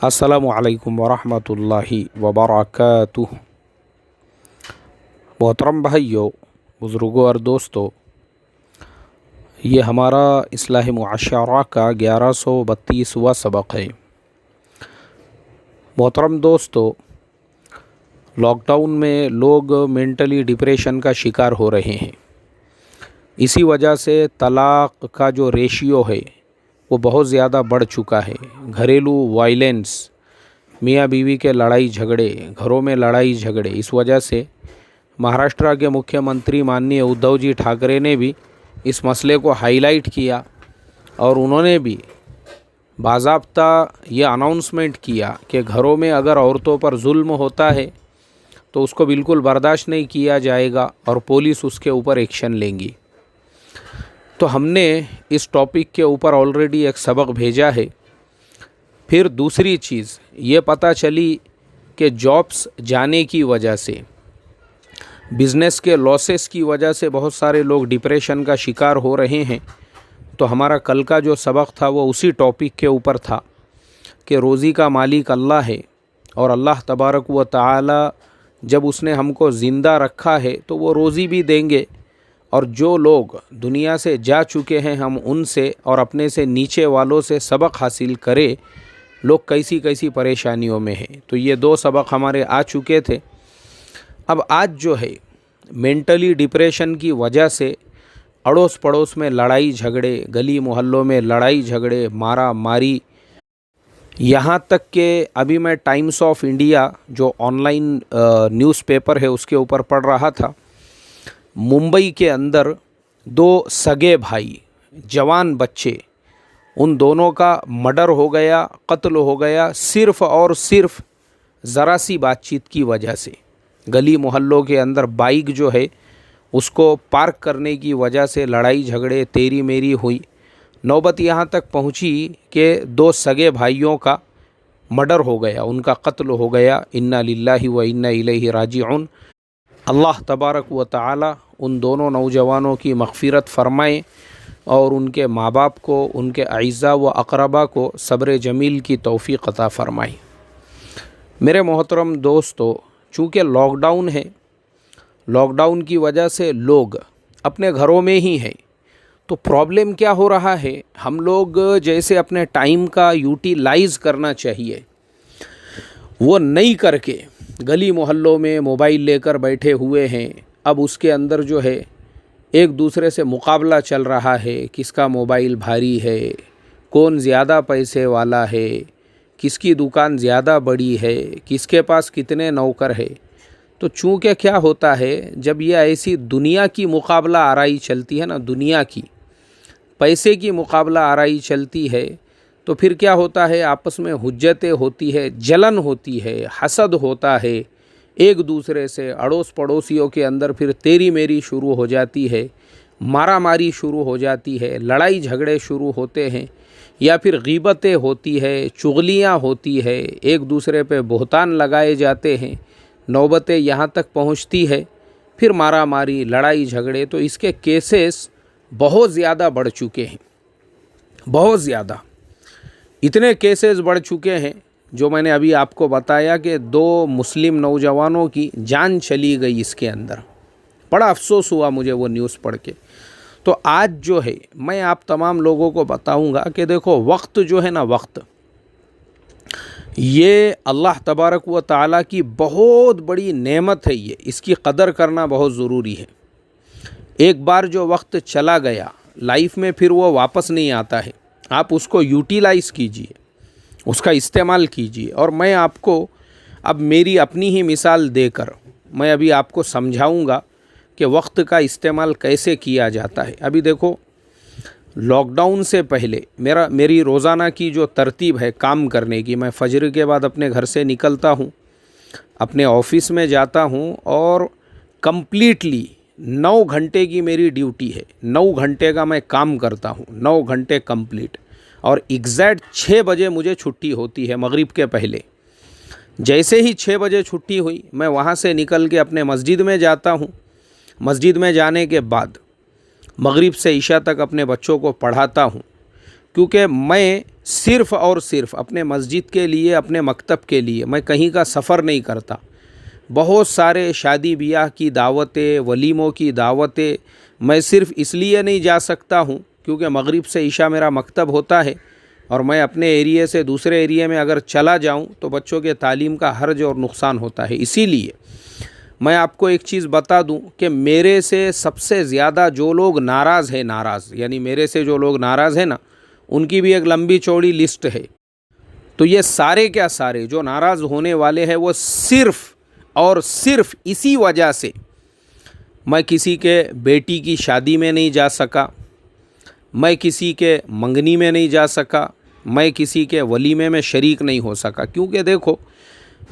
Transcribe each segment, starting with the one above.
अस्सलामु अलैकुम वरहमतुल्लाहि वबरकातुह। मोहतरम भाइयों, बुज़ुर्गों और दोस्तों, ये हमारा इस्लाह मुआशरा का 1132वां सबक है। मोहतरम दोस्तों, लॉकडाउन में लोग मेंटली डिप्रेशन का शिकार हो रहे हैं। इसी वजह से तलाक़ का जो रेशियो है वो बहुत ज़्यादा बढ़ चुका है। घरेलू वायलेंस, मियाँ बीवी के लड़ाई झगड़े, घरों में लड़ाई झगड़े, इस वजह से महाराष्ट्र के मुख्यमंत्री माननीय उद्धव जी ठाकरे ने भी इस मसले को हाईलाइट किया और उन्होंने भी बाज़ाब्ता ये अनाउंसमेंट किया कि घरों में अगर औरतों पर जुल्म होता है तो उसको बिल्कुल बर्दाश्त नहीं किया जाएगा और पुलिस उसके ऊपर एक्शन लेंगी। तो हमने इस टॉपिक के ऊपर ऑलरेडी एक सबक भेजा है। फिर दूसरी चीज़ ये पता चली कि जॉब्स जाने की वजह से, बिज़नेस के लॉसेस की वजह से बहुत सारे लोग डिप्रेशन का शिकार हो रहे हैं। तो हमारा कल का जो सबक था वो उसी टॉपिक के ऊपर था कि रोज़ी का मालिक अल्लाह है और अल्लाह तबारक व तआला जब उसने हमको ज़िंदा रखा है तो वो रोज़ी भी देंगे। और जो लोग दुनिया से जा चुके हैं हम उनसे और अपने से नीचे वालों से सबक हासिल करें, लोग कैसी कैसी परेशानियों में हैं। तो ये दो सबक हमारे आ चुके थे। अब आज जो है मेंटली डिप्रेशन की वजह से अड़ोस पड़ोस में लड़ाई झगड़े, गली मोहल्लों में लड़ाई झगड़े, मारा मारी, यहाँ तक कि अभी मैं टाइम्स ऑफ इंडिया जो ऑनलाइन न्यूज़पेपर है उसके ऊपर पढ़ रहा था। मुंबई के अंदर दो सगे भाई, जवान बच्चे, उन दोनों का मर्डर हो गया, कत्ल हो गया, सिर्फ़ और सिर्फ ज़रा सी बातचीत की वजह से। गली मोहल्लों के अंदर बाइक जो है उसको पार्क करने की वजह से लड़ाई झगड़े, तेरी मेरी हुई। नौबत यहाँ तक पहुँची कि दो सगे भाइयों का मर्डर हो गया, उनका कत्ल हो गया। इन्ना लिल्लाहि व इन्ना इलैहि राजिऊन। अल्लाह तबारक व तआला उन दोनों नौजवानों की मग़फ़िरत फ़रमाए और उनके माँ बाप को, उनके अइज़ा व अक़रबा को सब्र जमील की तौफ़ीक़ अता फ़रमाए। मेरे मोहतरम दोस्तों, चूँकि लॉकडाउन है, लॉकडाउन की वजह से लोग अपने घरों में ही हैं। तो प्रॉब्लम क्या हो रहा है, हम लोग जैसे अपने टाइम का यूटिलाइज़ करना चाहिए वो नहीं करके गली मोहल्लों में मोबाइल लेकर बैठे हुए हैं। अब उसके अंदर जो है एक दूसरे से मुकाबला चल रहा है, किसका मोबाइल भारी है, कौन ज़्यादा पैसे वाला है, किसकी दुकान ज़्यादा बड़ी है, किसके पास कितने नौकर है। तो चूँकि क्या होता है, जब ये ऐसी दुनिया की मुकाबला आराई चलती है ना, दुनिया की पैसे की मुकाबला आराई चलती है, तो फिर क्या होता है, आपस में हुज्जतें होती है, जलन होती है, हसद होता है एक दूसरे से। अड़ोस पड़ोसियों के अंदर फिर तेरी मेरी शुरू हो जाती है, मारा मारी शुरू हो जाती है, लड़ाई झगड़े शुरू होते हैं, या फिर गीबतें होती है, चुगलियाँ होती है, एक दूसरे पे बहतान लगाए जाते हैं। नौबतें यहाँ तक पहुँचती है, फिर मारा मारी, लड़ाई झगड़े। तो इसके केसेस बहुत ज़्यादा बढ़ चुके हैं, बहुत ज़्यादा। इतने केसेस बढ़ चुके हैं जो मैंने अभी आपको बताया कि दो मुस्लिम नौजवानों की जान चली गई इसके अंदर। बड़ा अफसोस हुआ मुझे वो न्यूज़ पढ़ के। तो आज जो है मैं आप तमाम लोगों को बताऊंगा कि देखो, वक्त जो है ना, वक्त ये अल्लाह तबारक व तआला की बहुत बड़ी नेमत है। ये इसकी कदर करना बहुत ज़रूरी है। एक बार जो वक्त चला गया लाइफ में फिर वो वापस नहीं आता है। आप उसको यूटिलाइज़ कीजिए, उसका इस्तेमाल कीजिए। और मैं आपको अब मेरी अपनी ही मिसाल देकर मैं अभी आपको समझाऊंगा कि वक्त का इस्तेमाल कैसे किया जाता है। अभी देखो, लॉकडाउन से पहले मेरी रोज़ाना की जो तरतीब है काम करने की, मैं फजर के बाद अपने घर से निकलता हूँ, अपने ऑफिस में जाता हूँ और कंप्लीटली 9 घंटे की मेरी ड्यूटी है। 9 घंटे का मैं काम करता हूँ, 9 घंटे कंप्लीट। और एग्जैक्ट 6 बजे मुझे छुट्टी होती है मगरिब के पहले। जैसे ही 6 बजे छुट्टी हुई, मैं वहाँ से निकल के अपने मस्जिद में जाता हूँ। मस्जिद में जाने के बाद मगरिब से इशा तक अपने बच्चों को पढ़ाता हूँ। क्योंकि मैं सिर्फ़ और सिर्फ अपने मस्जिद के लिए, अपने मकतब के लिए मैं कहीं का सफ़र नहीं करता। बहुत सारे शादी ब्याह की दावतें, वलीमों की दावतें मैं सिर्फ़ इसलिए नहीं जा सकता हूँ क्योंकि मगरिब से इशा मेरा मकतब होता है और मैं अपने एरिए से दूसरे एरिए में अगर चला जाऊँ तो बच्चों के तालीम का हर्ज और नुकसान होता है। इसीलिए मैं आपको एक चीज़ बता दूं कि मेरे से सबसे ज़्यादा जो लोग नाराज़ है, नाराज़ यानी मेरे से जो लोग नाराज़ हैं ना, उनकी भी एक लंबी चौड़ी लिस्ट है। तो ये सारे क्या सारे जो नाराज़ होने वाले हैं वो सिर्फ़ और सिर्फ इसी वजह से मैं किसी के बेटी की शादी में नहीं जा सका, मैं किसी के मंगनी में नहीं जा सका, मैं किसी के वलीमे में शरीक नहीं हो सका। क्योंकि देखो,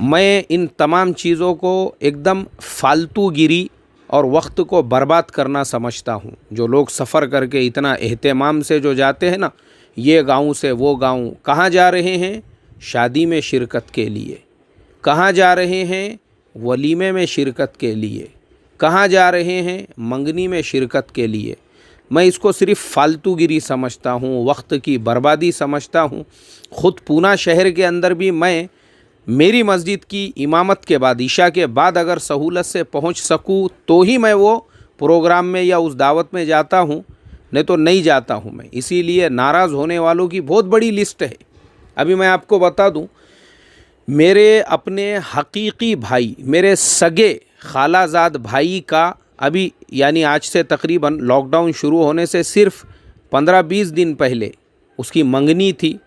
मैं इन तमाम चीज़ों को एकदम फालतूगिरी और वक्त को बर्बाद करना समझता हूँ। जो लोग सफ़र करके इतना एहतमाम से जो जाते हैं ना, ये गांव से वो गांव, कहाँ जा रहे हैं? शादी में शिरकत के लिए। कहाँ जा रहे हैं? वलीमे में शिरकत के लिए। कहाँ जा रहे हैं? मंगनी में शिरकत के लिए। मैं इसको सिर्फ़ फालतूगिरी समझता हूँ, वक्त की बर्बादी समझता हूँ। ख़ुद पूना शहर के अंदर भी मैं मेरी मस्जिद की इमामत के बाद, इशा के बाद अगर सहूलत से पहुँच सकूँ तो ही मैं वो प्रोग्राम में या उस दावत में जाता हूँ, नहीं तो नहीं जाता हूँ मैं। इसीलिए नाराज़ होने वालों की बहुत बड़ी लिस्ट है। अभी मैं आपको बता दूँ, मेरे अपने हकीकी भाई, मेरे सगे खालाजाद भाई का अभी यानी आज से तकरीबन लॉकडाउन शुरू होने से सिर्फ 15-20 दिन पहले उसकी मंगनी थी।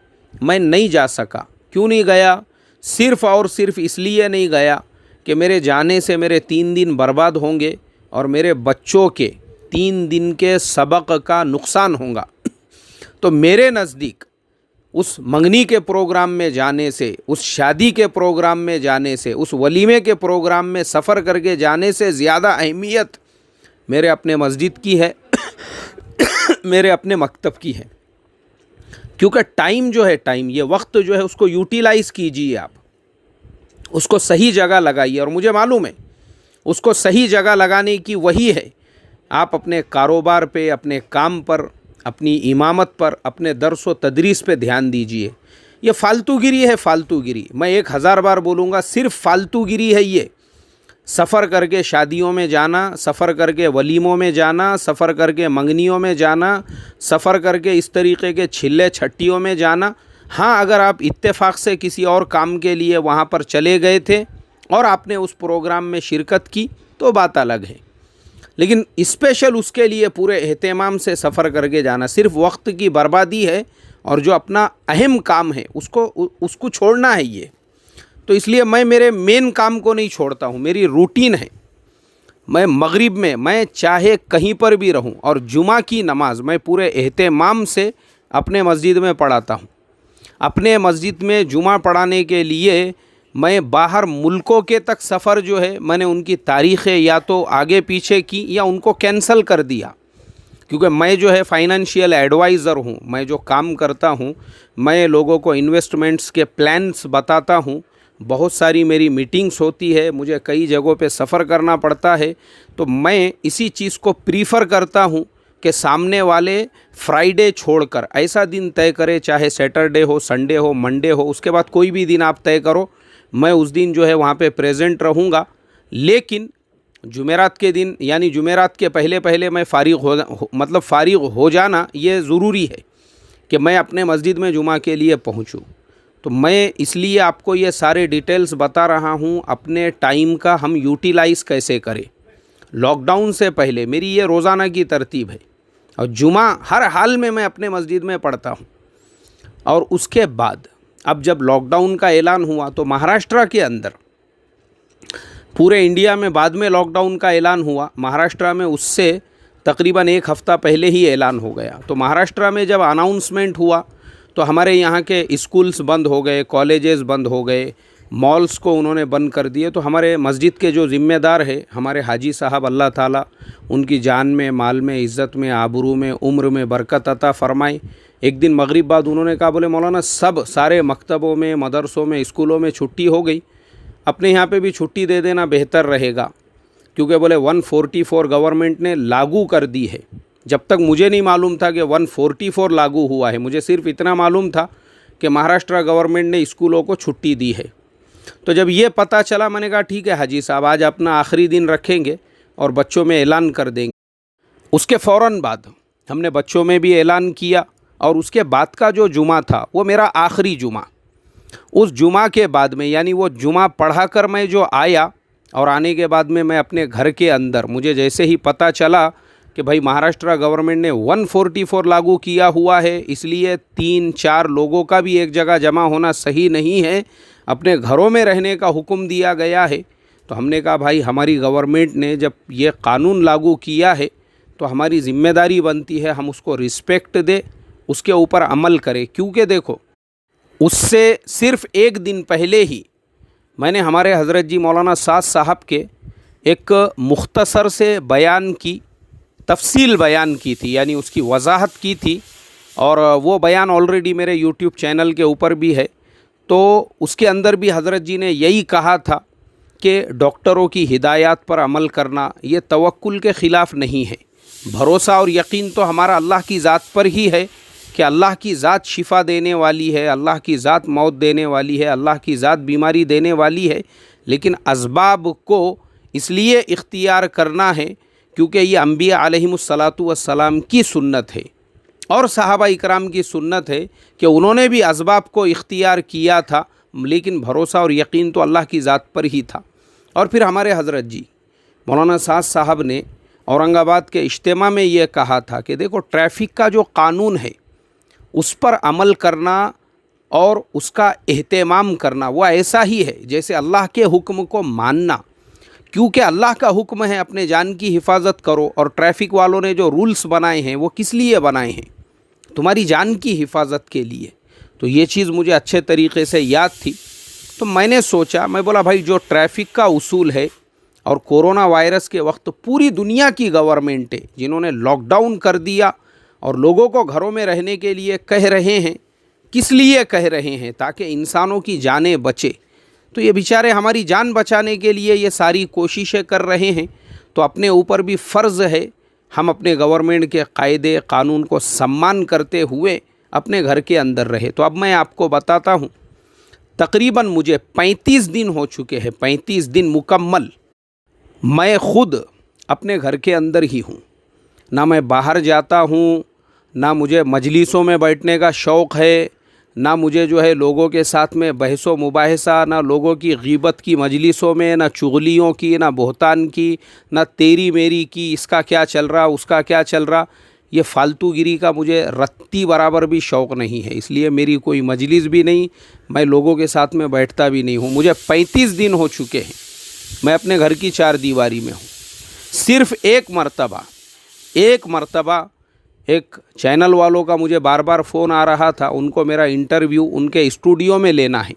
मैं नहीं जा सका। क्यों नहीं गया? सिर्फ़ और सिर्फ इसलिए नहीं गया कि मेरे जाने से मेरे 3 दिन बर्बाद होंगे और मेरे बच्चों के 3 दिन के सबक का नुकसान होगा। तो मेरे नज़दीक उस मंगनी के प्रोग्राम में जाने से, उस शादी के प्रोग्राम में जाने से, उस वलीमे के प्रोग्राम में सफ़र करके जाने से ज़्यादा अहमियत मेरे अपने मस्जिद की है मेरे अपने मकतब की है। क्योंकि टाइम जो है, टाइम, ये वक्त जो है, उसको यूटिलाइज़ कीजिए आप, उसको सही जगह लगाइए। और मुझे मालूम है उसको सही जगह लगाने की वही है। आप अपने कारोबार पे, अपने काम पर, अपनी इमामत पर, अपने दर्स व तदरीस पे ध्यान दीजिए। ये फालतूगिरी है, फालतूगिरी। मैं 1000 बार बोलूँगा, सिर्फ फालतूगिरी है ये। सफ़र करके शादियों में जाना, सफ़र करके वलीमों में जाना, सफ़र करके मंगनियों में जाना, सफ़र करके इस तरीक़े के छिल्ले छट्टियों में जाना। हाँ, अगर आप इत्तेफाक से किसी और काम के लिए वहाँ पर चले गए थे और आपने उस प्रोग्राम में शिरकत की तो बात अलग है, लेकिन स्पेशल उसके लिए पूरे एहतमाम से सफ़र करके जाना सिर्फ वक्त की बर्बादी है। और जो अपना अहम काम है उसको छोड़ना है ये। तो इसलिए मैं मेरे मेन काम को नहीं छोड़ता हूँ। मेरी रूटीन है, मैं मगरिब में, मैं चाहे कहीं पर भी रहूँ, और जुमा की नमाज़ मैं पूरे एहतमाम से अपने मस्जिद में पढ़ाता हूँ। अपने मस्जिद में जुमा पढ़ाने के लिए मैं बाहर मुल्कों के तक सफ़र जो है, मैंने उनकी तारीख़ें या तो आगे पीछे की या उनको कैंसल कर दिया। क्योंकि मैं जो है फाइनेंशियल एडवाइज़र हूँ। मैं जो काम करता हूँ, मैं लोगों को इन्वेस्टमेंट्स के प्लान्स बताता हूँ। बहुत सारी मेरी मीटिंग्स होती है, मुझे कई जगहों पे सफ़र करना पड़ता है। तो मैं इसी चीज़ को प्रीफर करता हूँ कि सामने वाले फ्राइडे छोड़कर ऐसा दिन तय करे, चाहे सैटरडे हो, संडे हो, मंडे हो, उसके बाद कोई भी दिन आप तय करो, मैं उस दिन जो है वहाँ पे प्रेजेंट रहूँगा। लेकिन जुमेरात के दिन, यानी जुमेरात के पहले पहले मैं फ़ारिग हो जाना ये ज़रूरी है कि मैं अपने मस्जिद में जुमा के लिए पहुँचूँ। तो मैं इसलिए आपको ये सारे डिटेल्स बता रहा हूँ, अपने टाइम का हम यूटिलाइज़ कैसे करें। लॉकडाउन से पहले मेरी ये रोज़ाना की तरतीब है, और जुमा हर हाल में मैं अपने मस्जिद में पढ़ता हूँ। और उसके बाद अब जब लॉकडाउन का ऐलान हुआ तो महाराष्ट्र के अंदर, पूरे इंडिया में बाद में लॉकडाउन का ऐलान हुआ, महाराष्ट्र में उससे तकरीबन 1 हफ़्ता पहले ही ऐलान हो गया। तो महाराष्ट्र में जब अनाउंसमेंट हुआ तो हमारे यहाँ के स्कूल्स बंद हो गए, कॉलेजेस बंद हो गए, मॉल्स को उन्होंने बंद कर दिए। तो हमारे मस्जिद के जो ज़िम्मेदार है, हमारे हाजी साहब, अल्लाह ताला उनकी जान में, माल में, इज़्ज़त में, आबरू में, उम्र में बरकत अता फ़रमाए। एक दिन मगरिब बाद उन्होंने कहा, बोले मौलाना सारे मकतबों में, मदरसों में, स्कूलों में छुट्टी हो गई, अपने यहाँ पे भी छुट्टी दे देना बेहतर रहेगा। क्योंकि बोले 144 गवर्नमेंट ने लागू कर दी है, जब तक मुझे नहीं मालूम था कि 144 लागू हुआ है, मुझे सिर्फ इतना मालूम था कि महाराष्ट्र गवर्नमेंट ने स्कूलों को छुट्टी दी है। तो जब ये पता चला, मैंने कहा ठीक है हाजी साहब, आज अपना आखिरी दिन रखेंगे और बच्चों में ऐलान कर देंगे। उसके फ़ौरन बाद हमने बच्चों में भी ऐलान किया, और उसके बाद का जो जुमा था वो मेरा आखिरी जुमा। उस जुमा के बाद में, यानी वो जुमा पढ़ा कर मैं जो आया, और आने के बाद में मैं अपने घर के अंदर, मुझे जैसे ही पता चला कि भाई महाराष्ट्र गवर्नमेंट ने 144 लागू किया हुआ है, इसलिए 3-4 लोगों का भी एक जगह जमा होना सही नहीं है, अपने घरों में रहने का हुक्म दिया गया है। तो हमने कहा भाई हमारी गवर्नमेंट ने जब ये कानून लागू किया है तो हमारी ज़िम्मेदारी बनती है हम उसको रिस्पेक्ट दें, उसके ऊपर अमल करें। क्योंकि देखो, उससे सिर्फ़ एक दिन पहले ही मैंने हमारे हज़रत जी मौलाना साद साहब के एक मुख्तसर से बयान की तफसील बयान की थी, यानी उसकी वजाहत की थी, और वो बयान ऑलरेडी मेरे यूट्यूब चैनल के ऊपर भी है। तो उसके अंदर भी हज़रत जी ने यही कहा था कि डॉक्टरों की हिदायत पर अमल करना ये तवक्कुल के ख़िलाफ़ नहीं है। भरोसा और यकीन तो हमारा अल्लाह की ज़ात पर ही है कि अल्लाह की ज़ात शिफा देने वाली है, अल्लाह की ज़ात मौत देने वाली है, अल्लाह की ज़ात बीमारी देने वाली है। लेकिन असबाब को इसलिए इख्तियार करना है क्योंकि ये अम्बिया अलैहिमुस्सलातु वस्सलाम की सुन्नत है और सहाबा इकराम की सुन्नत है कि उन्होंने भी असबाब को इख्तियार किया था, लेकिन भरोसा और यकीन तो अल्लाह की ज़ात पर ही था। और फिर हमारे हज़रत जी मौलाना साद साहब ने औरंगाबाद के इज्तिमा में ये कहा था कि देखो, ट्रैफ़िक का जो कानून है उस पर अमल करना और उसका एहतमाम करना वो ऐसा ही है जैसे अल्लाह के हुक्म को मानना। क्योंकि अल्लाह का हुक्म है अपने जान की हिफाजत करो, और ट्रैफ़िक वालों ने जो रूल्स बनाए हैं वो किस लिए बनाए हैं? तुम्हारी जान की हिफाजत के लिए। तो ये चीज़ मुझे अच्छे तरीके से याद थी। तो मैंने सोचा, मैं बोला भाई जो ट्रैफ़िक का उसूल है, और कोरोना वायरस के वक्त पूरी दुनिया की गवर्नमेंटें जिन्होंने लॉकडाउन कर दिया और लोगों को घरों में रहने के लिए कह रहे हैं, किस लिए कह रहे हैं? ताकि इंसानों की जानें बचे। तो ये बेचारे हमारी जान बचाने के लिए ये सारी कोशिशें कर रहे हैं। तो अपने ऊपर भी फ़र्ज़ है हम अपने गवर्नमेंट के कायदे कानून को सम्मान करते हुए अपने घर के अंदर रहे। तो अब मैं आपको बताता हूँ, तकरीबन मुझे 35 दिन हो चुके हैं, 35 दिन मुकम्मल मैं ख़ुद अपने घर के अंदर ही हूँ। ना मैं बाहर जाता हूँ, ना मुझे मजलिसों में बैठने का शौक़ है, ना मुझे जो है लोगों के साथ में बहसो मुबाहिसा, ना लोगों की ग़ीबत की मजलिसों में, ना चुगलियों की, ना बोहतान की, ना तेरी मेरी की, इसका क्या चल रहा उसका क्या चल रहा। ये फालतूगिरी का मुझे रत्ती बराबर भी शौक़ नहीं है, इसलिए मेरी कोई मजलिस भी नहीं, मैं लोगों के साथ में बैठता भी नहीं हूँ। मुझे 35 दिन हो चुके हैं मैं अपने घर की चार दीवारी में हूँ। सिर्फ़ एक मरतबा एक चैनल वालों का मुझे बार बार फ़ोन आ रहा था, उनको मेरा इंटरव्यू उनके स्टूडियो में लेना है।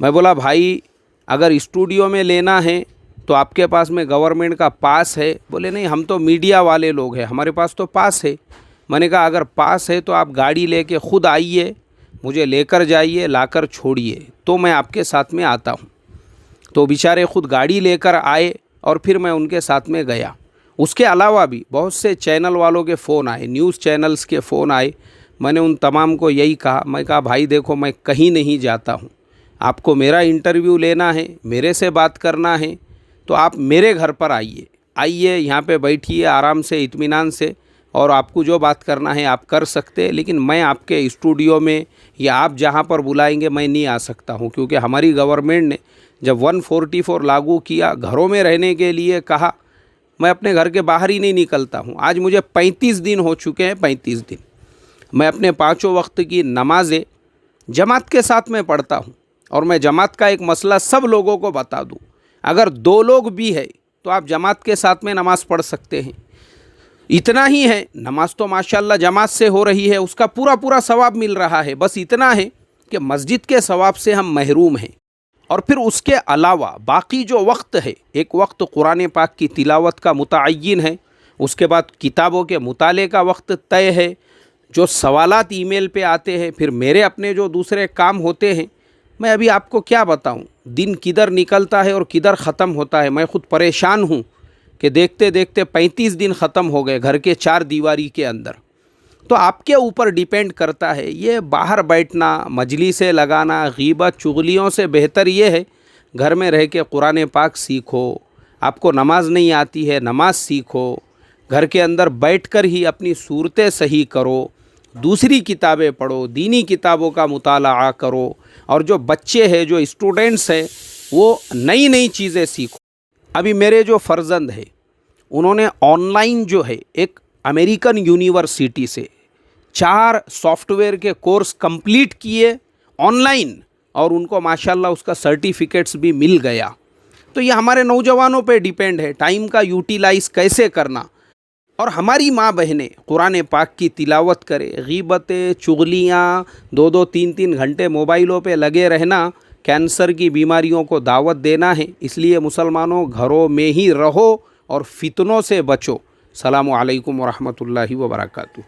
मैं बोला भाई अगर स्टूडियो में लेना है तो आपके पास में गवर्नमेंट का पास है? बोले नहीं, हम तो मीडिया वाले लोग हैं, हमारे पास तो पास है। मैंने कहा अगर पास है तो आप गाड़ी लेके ख़ुद आइए, मुझे लेकर जाइए, लाकर छोड़िए, तो मैं आपके साथ में आता हूँ। तो बेचारे ख़ुद गाड़ी लेकर आए और फिर मैं उनके साथ में गया। उसके अलावा भी बहुत से चैनल वालों के फ़ोन आए, न्यूज़ चैनल्स के फ़ोन आए। मैंने उन तमाम को यही कहा, मैं कहा भाई देखो, मैं कहीं नहीं जाता हूँ, आपको मेरा इंटरव्यू लेना है, मेरे से बात करना है तो आप मेरे घर पर आइए, यहाँ पे बैठिए आराम से, इत्मीनान से, और आपको जो बात करना है आप कर सकते हैं। लेकिन मैं आपके स्टूडियो में या आप जहाँ पर बुलाएंगे मैं नहीं आ सकता हूँ, क्योंकि हमारी गवर्नमेंट ने जब 144 लागू किया, घरों में रहने के लिए कहा, मैं अपने घर के बाहर ही नहीं निकलता हूँ। आज मुझे 35 दिन हो चुके हैं, 35 दिन मैं अपने पाँचों वक्त की नमाज़ें जमात के साथ में पढ़ता हूँ। और मैं जमात का एक मसला सब लोगों को बता दूँ, अगर 2 लोग भी है तो आप जमात के साथ में नमाज़ पढ़ सकते हैं। इतना ही है, नमाज तो माशाल्लाह जमात से हो रही है, उसका पूरा सवाब मिल रहा है। बस इतना है कि मस्जिद के सवाब से हम महरूम हैं। और फिर उसके अलावा बाकी जो वक्त है, एक वक्त कुरान पाक की तिलावत का मुतअय्यन है, उसके बाद किताबों के मुताले का वक्त तय है, जो सवालात ईमेल पे आते हैं, फिर मेरे अपने जो दूसरे काम होते हैं। मैं अभी आपको क्या बताऊं, दिन किधर निकलता है और किधर ख़त्म होता है, मैं ख़ुद परेशान हूं कि देखते देखते 35 दिन ख़त्म हो गए घर के 4 दीवारी के अंदर। तो आपके ऊपर डिपेंड करता है। ये बाहर बैठना, मजलिसें लगाना, गीबत चुगलियों से बेहतर ये है घर में रह के कुरान पाक सीखो। आपको नमाज नहीं आती है, नमाज सीखो। घर के अंदर बैठकर ही अपनी सूरतें सही करो, दूसरी किताबें पढ़ो, दीनी किताबों का मुताला करो। और जो बच्चे हैं, जो स्टूडेंट्स हैं, वो नई नई चीज़ें सीखो। अभी मेरे जो फ़र्जंद है, उन्होंने ऑनलाइन जो है एक अमेरिकन यूनिवर्सिटी से 4 सॉफ्टवेयर के कोर्स कंप्लीट किए ऑनलाइन, और उनको माशाल्लाह उसका सर्टिफिकेट्स भी मिल गया। तो ये हमारे नौजवानों पे डिपेंड है, टाइम का यूटिलाइज़ कैसे करना। और हमारी माँ बहनें कुरान पाक की तिलावत करें। गीबतें, चुगलियाँ, 2-2, 3-3 घंटे मोबाइलों पे लगे रहना कैंसर की बीमारियों को दावत देना है। इसलिए मुसलमानों, घरों में ही रहो और फितनों से बचो। सलामु अलैकुम व रहमतुल्लाहि व बरकातुहू।